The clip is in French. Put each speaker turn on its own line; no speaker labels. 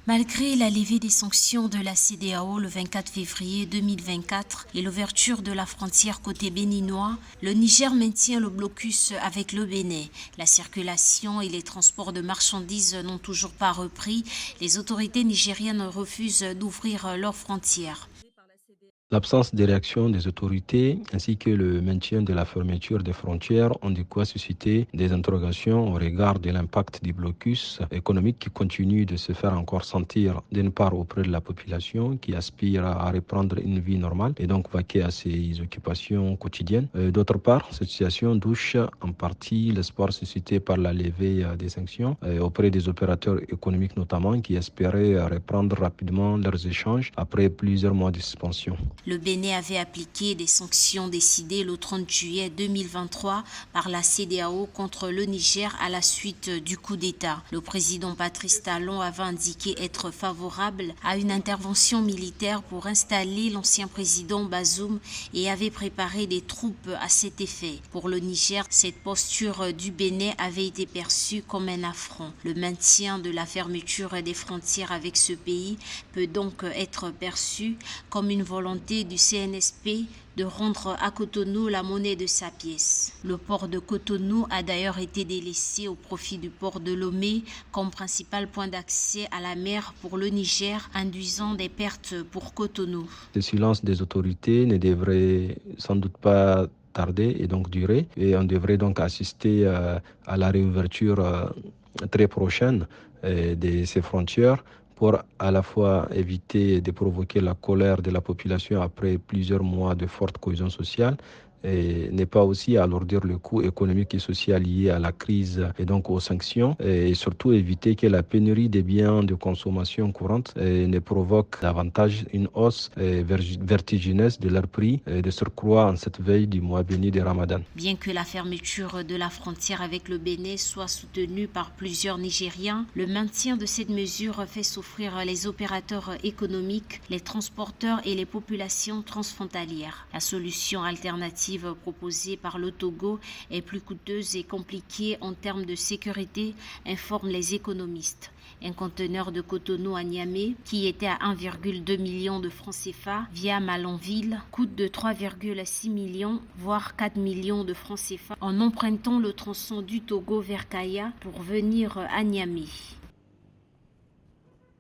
Malgré la levée des sanctions de la CEDEAO le 24 février 2024 et l'ouverture de la frontière côté béninois, le Niger maintient le blocus avec le Bénin. La circulation et les transports de marchandises n'ont toujours pas repris. Les autorités nigériennes refusent d'ouvrir leurs frontières.
L'absence de réaction des autorités ainsi que le maintien de la fermeture des frontières ont de quoi susciter des interrogations au regard de l'impact du blocus économique qui continue de se faire encore sentir d'une part auprès de la population qui aspire à reprendre une vie normale et donc vaquer à ses occupations quotidiennes. D'autre part, cette situation touche en partie l'espoir suscité par la levée des sanctions auprès des opérateurs économiques notamment qui espéraient reprendre rapidement leurs échanges après plusieurs mois de suspension.
Le Bénin avait appliqué des sanctions décidées le 30 juillet 2023 par la CEDEAO contre le Niger à la suite du coup d'État. Le président Patrice Talon avait indiqué être favorable à une intervention militaire pour installer l'ancien président Bazoum et avait préparé des troupes à cet effet. Pour le Niger, cette posture du Bénin avait été perçue comme un affront. Le maintien de la fermeture des frontières avec ce pays peut donc être perçu comme une volonté du CNSP de rendre à Cotonou la monnaie de sa pièce. Le port de Cotonou a d'ailleurs été délaissé au profit du port de Lomé comme principal point d'accès à la mer pour le Niger, induisant des pertes pour Cotonou.
Le silence des autorités ne devrait sans doute pas tarder et donc durer. Et on devrait donc assister à la réouverture très prochaine de ces frontières pour à la fois éviter de provoquer la colère de la population après plusieurs mois de forte cohésion sociale et n'est pas aussi alourdir le coût économique et social lié à la crise et donc aux sanctions et surtout éviter que la pénurie des biens de consommation courante ne provoque davantage une hausse vertigineuse de leur prix et de surcroît en cette veille du mois béni de Ramadan.
Bien que la fermeture de la frontière avec le Bénin soit soutenue par plusieurs Nigériens, le maintien de cette mesure fait souffrir les opérateurs économiques, les transporteurs et les populations transfrontalières. La solution alternative proposée par le Togo est plus coûteuse et compliquée en termes de sécurité, informent les économistes. Un conteneur de Cotonou à Niamey, qui était à 1,2 million de francs CFA via Malanville, coûte de 3,6 millions, voire 4 millions de francs CFA en empruntant le tronçon du Togo vers Kaya pour venir à Niamey.